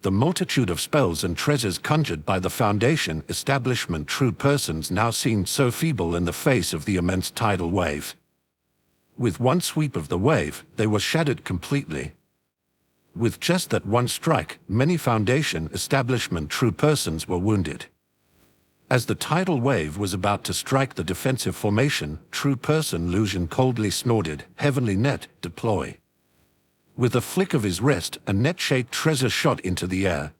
The multitude of spells and treasures conjured by the foundation establishment true persons now seemed so feeble in the face of the immense tidal wave. With one sweep of the wave, they were shattered completely. With just that one strike, many foundation establishment true persons were wounded. As the tidal wave was about to strike the defensive formation, true person Lucian coldly snorted, "Heavenly net, deploy." With a flick of his wrist, a net-shaped treasure shot into the air.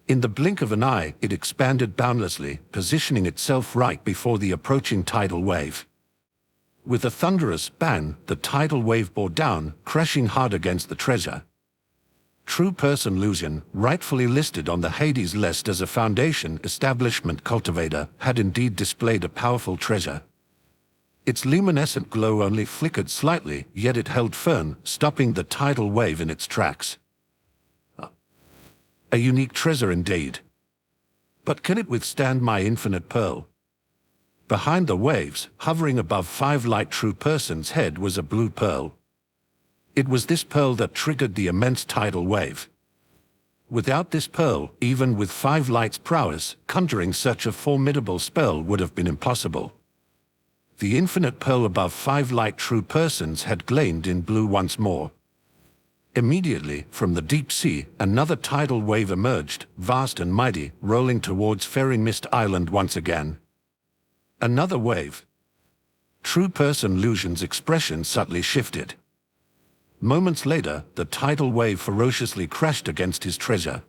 In the blink of an eye, it expanded boundlessly, positioning itself right before the approaching tidal wave. With a thunderous bang, the tidal wave bore down, crashing hard against the treasure. True person Lucian, rightfully listed on the Hades list as a foundation establishment cultivator, had indeed displayed a powerful treasure. Its luminescent glow only flickered slightly, yet it held firm, stopping the tidal wave in its tracks. A unique treasure indeed. But can it withstand my infinite pearl? Behind the waves, hovering above 5 light true person's head was a blue pearl. It was this pearl that triggered the immense tidal wave. Without this pearl, even with 5 light's prowess, conjuring such a formidable spell would have been impossible. The infinite pearl above 5 light true persons had gleamed in blue once more. Immediately, from the deep sea, another tidal wave emerged, vast and mighty, rolling towards Fairy Mist Island once again. Another wave. True person Lucian's expression subtly shifted. Moments later, the tidal wave ferociously crashed against his treasure.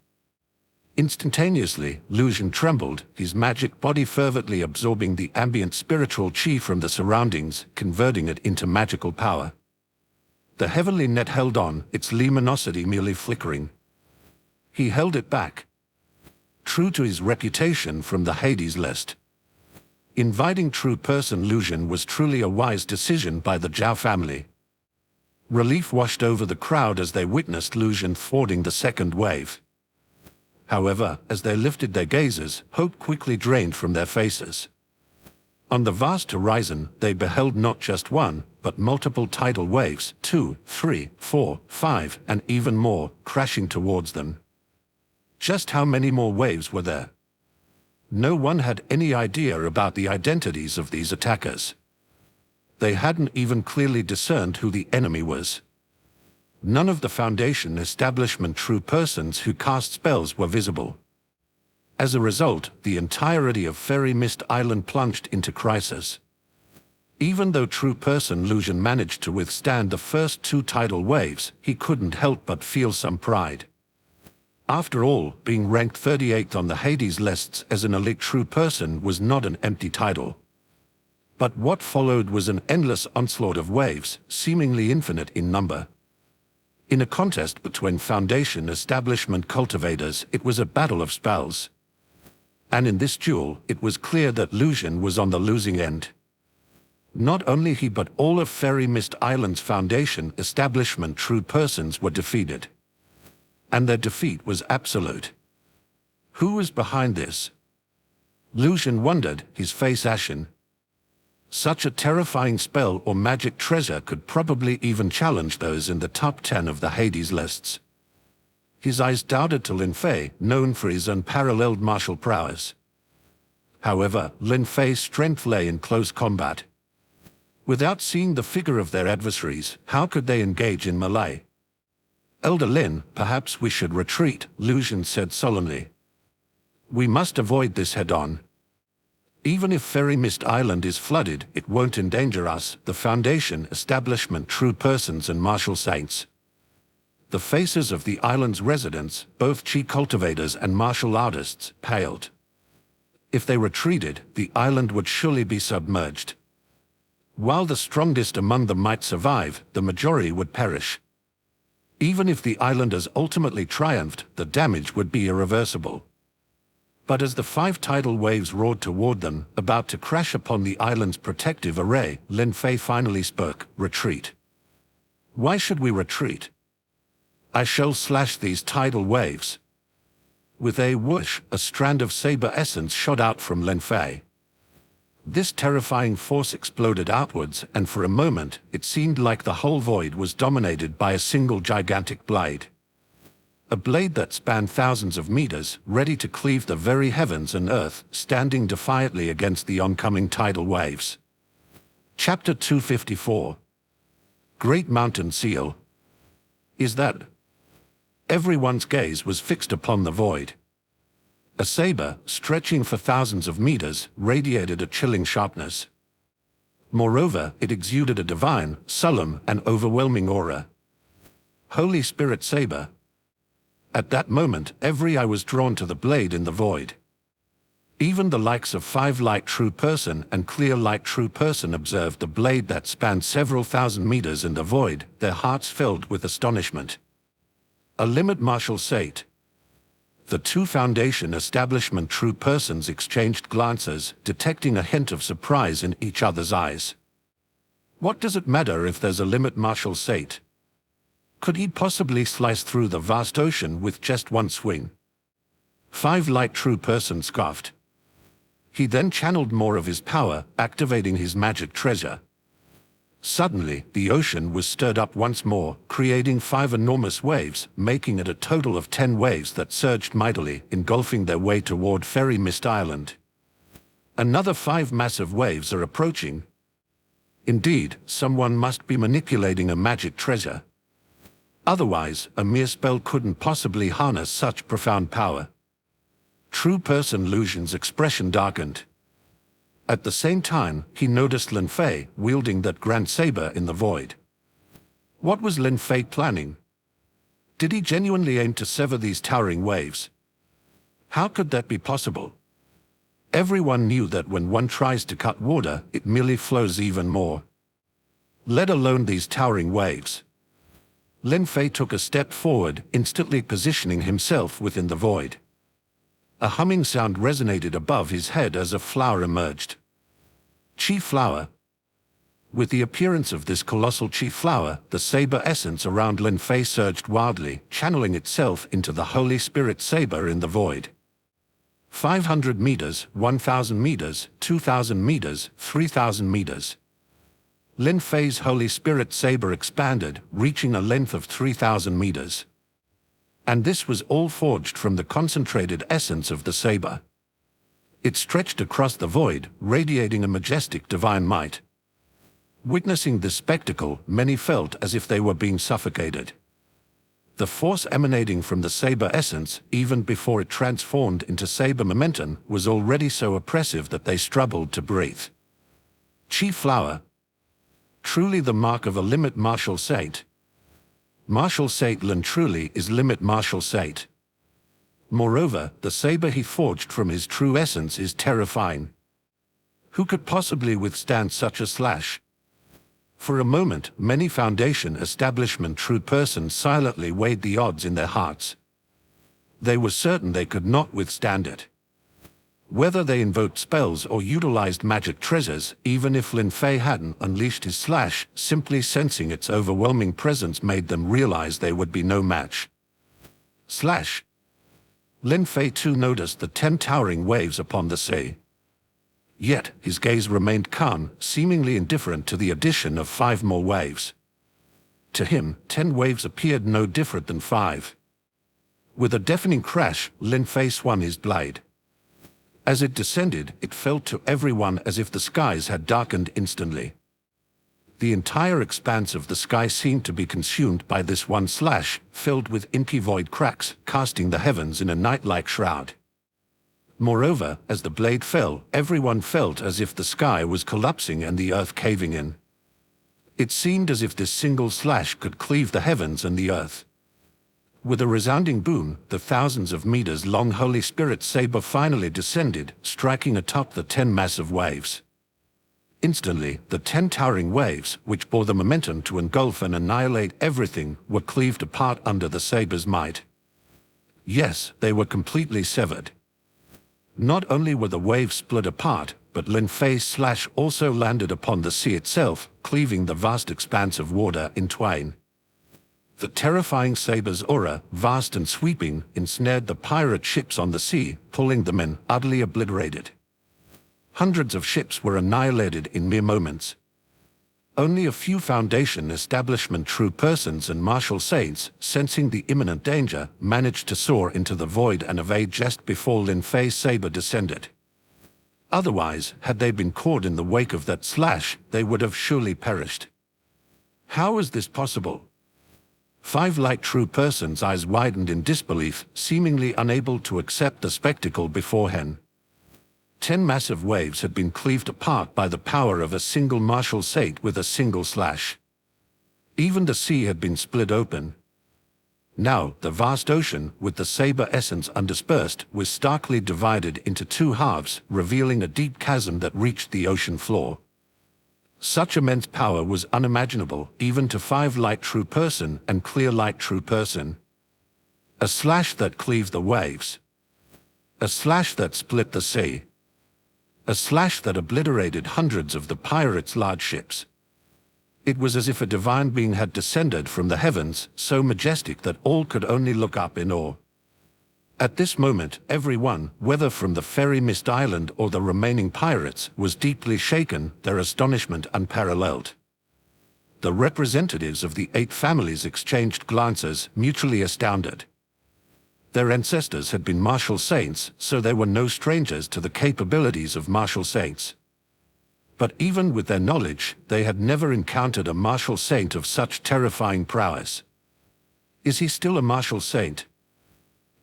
Instantaneously, Lucian trembled, his magic body fervently absorbing the ambient spiritual chi from the surroundings, converting it into magical power. The heavenly net held on, its luminosity merely flickering. He held it back. True to his reputation from the Hades list. Inviting true person Lucian was truly a wise decision by the Zhao family. Relief washed over the crowd as they witnessed Lucian thwarting the second wave. However, as they lifted their gazes, hope quickly drained from their faces. On the vast horizon, they beheld not just one, but multiple tidal waves, 2, 3, 4, 5, and even more, crashing towards them. Just how many more waves were there? No one had any idea about the identities of these attackers. They hadn't even clearly discerned who the enemy was. None of the Foundation establishment true persons who cast spells were visible. As a result, the entirety of Fairy Mist Island plunged into crisis. Even though true person Lucian managed to withstand the first 2 tidal waves, he couldn't help but feel some pride. After all, being ranked 38th on the Hades lists as an elite true person was not an empty title. But what followed was an endless onslaught of waves, seemingly infinite in number. In a contest between Foundation establishment cultivators, it was a battle of spells. And in this duel, it was clear that Lucian was on the losing end. Not only he but all of Fairy Mist Island's Foundation establishment true persons were defeated. And their defeat was absolute. Who was behind this? Lucian wondered, his face ashen. Such a terrifying spell or magic treasure could probably even challenge those in the top 10 of the Hades lists. His eyes doubted to Lin Fei, known for his unparalleled martial prowess. However, Lin Fei's strength lay in close combat. Without seeing the figure of their adversaries, how could they engage in melee? Elder Lin, perhaps we should retreat, Lucian said solemnly. We must avoid this head-on. Even if Fairy Mist Island is flooded, it won't endanger us, the Foundation establishment true persons and martial saints. The faces of the island's residents, both chi cultivators and martial artists, paled. If they retreated, the island would surely be submerged. While the strongest among them might survive, the majority would perish. Even if the islanders ultimately triumphed, the damage would be irreversible. But as the 5 tidal waves roared toward them, about to crash upon the island's protective array, Lin Fei finally spoke, "Retreat." Why should we retreat? I shall slash these tidal waves. With a whoosh, a strand of saber essence shot out from Lin Fei. This terrifying force exploded outwards, and for a moment, it seemed like the whole void was dominated by a single gigantic blade. A blade that spanned thousands of meters, ready to cleave the very heavens and earth, standing defiantly against the oncoming tidal waves. Chapter 254. Great Mountain Seal. Is that? Everyone's gaze was fixed upon the void. A saber, stretching for thousands of meters, radiated a chilling sharpness. Moreover, it exuded a divine, solemn, and overwhelming aura. Holy Spirit Saber. At that moment, every eye was drawn to the blade in the void. Even the likes of 5 Light True Person and Clear Light True Person observed the blade that spanned several thousand meters in the void, their hearts filled with astonishment. A limit martial sate. The 2 Foundation establishment true persons exchanged glances, detecting a hint of surprise in each other's eyes. What does it matter if there's a limit martial sate? Could he possibly slice through the vast ocean with just one swing? 5 Light True Person scoffed. He then channeled more of his power, activating his magic treasure. Suddenly, the ocean was stirred up once more, creating 5 enormous waves, making it a total of 10 waves that surged mightily, engulfing their way toward Fairy Mist Island. Another 5 massive waves are approaching. Indeed, someone must be manipulating a magic treasure. Otherwise, a mere spell couldn't possibly harness such profound power. True Person Lucian's expression darkened. At the same time, he noticed Lin Fei wielding that grand saber in the void. What was Lin Fei planning? Did he genuinely aim to sever these towering waves? How could that be possible? Everyone knew that when one tries to cut water, it merely flows even more. Let alone these towering waves. Lin Fei took a step forward, instantly positioning himself within the void. A humming sound resonated above his head as a flower emerged. Chi flower. With the appearance of this colossal chi flower, the saber essence around Lin Fei surged wildly, channeling itself into the Holy Spirit saber in the void. 500 meters, 1,000 meters, 2,000 meters, 3,000 meters. Lin Fei's Holy Spirit saber expanded, reaching a length of 3,000 meters. And this was all forged from the concentrated essence of the saber. It stretched across the void, radiating a majestic divine might. Witnessing this spectacle, many felt as if they were being suffocated. The force emanating from the saber essence, even before it transformed into saber momentum, was already so oppressive that they struggled to breathe. Chi flower. Truly the mark of a limit martial saint. Martial saint Lin truly is limit martial saint. Moreover, the saber he forged from his true essence is terrifying. Who could possibly withstand such a slash? For a moment, many Foundation establishment true persons silently weighed the odds in their hearts. They were certain they could not withstand it. Whether they invoked spells or utilized magic treasures, even if Lin Fei hadn't unleashed his slash, simply sensing its overwhelming presence made them realize they would be no match. Slash. Lin Fei too noticed the 10 towering waves upon the sea. Yet, his gaze remained calm, seemingly indifferent to the addition of 5 more waves. To him, 10 waves appeared no different than 5. With a deafening crash, Lin Fei swung his blade. As it descended, it felt to everyone as if the skies had darkened instantly. The entire expanse of the sky seemed to be consumed by this one slash, filled with inky void cracks, casting the heavens in a night-like shroud. Moreover, as the blade fell, everyone felt as if the sky was collapsing and the earth caving in. It seemed as if this single slash could cleave the heavens and the earth. With a resounding boom, the thousands of meters-long Holy Spirit saber finally descended, striking atop the 10 massive waves. Instantly, the 10 towering waves, which bore the momentum to engulf and annihilate everything, were cleaved apart under the saber's might. Yes, they were completely severed. Not only were the waves split apart, but Lin Fei's slash also landed upon the sea itself, cleaving the vast expanse of water in twain. The terrifying saber's aura, vast and sweeping, ensnared the pirate ships on the sea, pulling them in, utterly obliterated. Hundreds of ships were annihilated in mere moments. Only a few Foundation establishment true persons and martial saints, sensing the imminent danger, managed to soar into the void and evade just before Lin Fei's saber descended. Otherwise, had they been caught in the wake of that slash, they would have surely perished. How is this possible? 5 light true persons' eyes widened in disbelief, seemingly unable to accept the spectacle beforehand. 10 massive waves had been cleaved apart by the power of a single martial saint with a single slash. Even the sea had been split open. Now, the vast ocean, with the saber essence undispersed, was starkly divided into 2 halves, revealing a deep chasm that reached the ocean floor. Such immense power was unimaginable, even to 5 light true person and clear light true person. A slash that cleaved the waves. A slash that split the sea. A slash that obliterated hundreds of the pirates' large ships. It was as if a divine being had descended from the heavens, so majestic that all could only look up in awe. At this moment, everyone, whether from the fairy mist island or the remaining pirates, was deeply shaken, their astonishment unparalleled. The representatives of the 8 families exchanged glances, mutually astounded. Their ancestors had been martial saints, so they were no strangers to the capabilities of martial saints. But even with their knowledge, they had never encountered a martial saint of such terrifying prowess. Is he still a martial saint?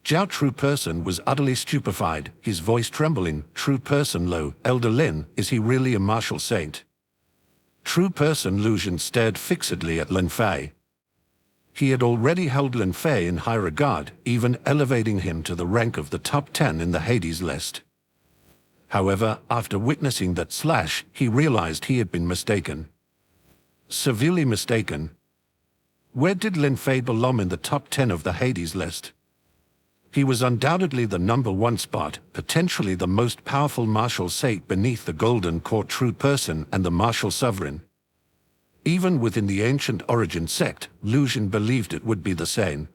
Jiao True Person was utterly stupefied, his voice trembling. True Person Lo, Elder Lin, is he really a martial saint? True Person Lucian stared fixedly at Lin Fei. He had already held Lin Fei in high regard, even elevating him to the rank of the top 10 in the Hades list. However, after witnessing that slash, he realized he had been mistaken. Severely mistaken. Where did Lin Fei belong in the top 10 of the Hades list? He was undoubtedly the number 1 spot, potentially the most powerful martial saint beneath the Golden Court True Person and the Martial Sovereign. Even within the ancient origin sect, Lucian believed it would be the same.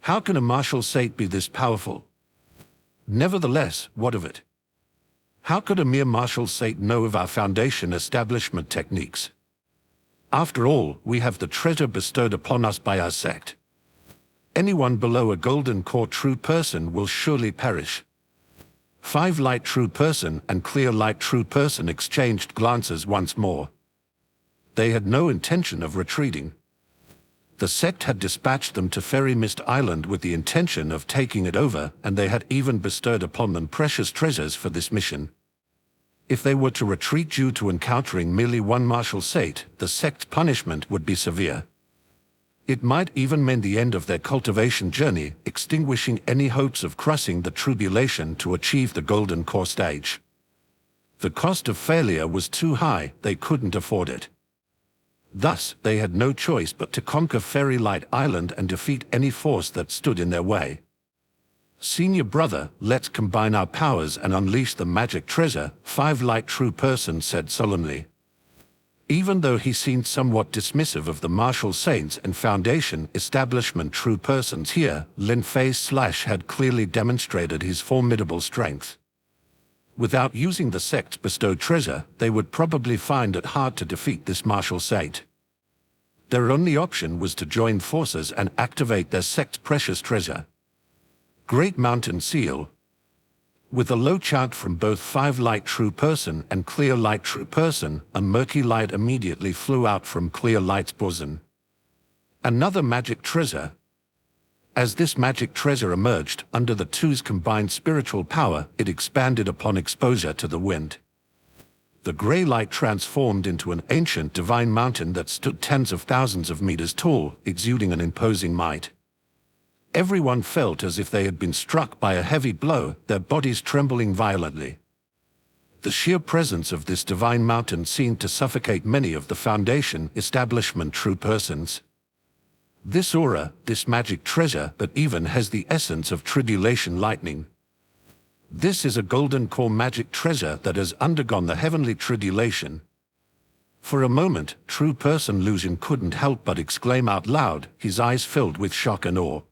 How can a martial saint be this powerful? Nevertheless, what of it? How could a mere martial saint know of our Foundation establishment techniques? After all, we have the treasure bestowed upon us by our sect. Anyone below a Golden Court True Person will surely perish. 5 light true person and clear light true person exchanged glances once more. They had no intention of retreating. The sect had dispatched them to Fairy Mist Island with the intention of taking it over, and they had even bestowed upon them precious treasures for this mission. If they were to retreat due to encountering merely one martial sate, the sect's punishment would be severe. It might even mean the end of their cultivation journey, extinguishing any hopes of crossing the tribulation to achieve the Golden Core stage. The cost of failure was too high, they couldn't afford it. Thus, they had no choice but to conquer Fairy Light Island and defeat any force that stood in their way. Senior brother, let's combine our powers and unleash the magic treasure, Five Light True Person said solemnly. Even though he seemed somewhat dismissive of the martial saints and Foundation establishment true persons here, Lin Fei had clearly demonstrated his formidable strength. Without using the sect's bestowed treasure, they would probably find it hard to defeat this martial sate. Their only option was to join forces and activate their sect's precious treasure. Great Mountain Seal. With a low chant from both Five Light True Person and Clear Light True Person, a murky light immediately flew out from Clear Light's bosom. Another magic treasure. As this magic treasure emerged under the two's combined spiritual power, it expanded upon exposure to the wind. The gray light transformed into an ancient divine mountain that stood tens of thousands of meters tall, exuding an imposing might. Everyone felt as if they had been struck by a heavy blow, their bodies trembling violently. The sheer presence of this divine mountain seemed to suffocate many of the Foundation establishment true persons. This aura, this magic treasure that even has the essence of tribulation lightning. This is a golden core magic treasure that has undergone the heavenly tribulation. For a moment, True Person Lucian couldn't help but exclaim out loud, his eyes filled with shock and awe.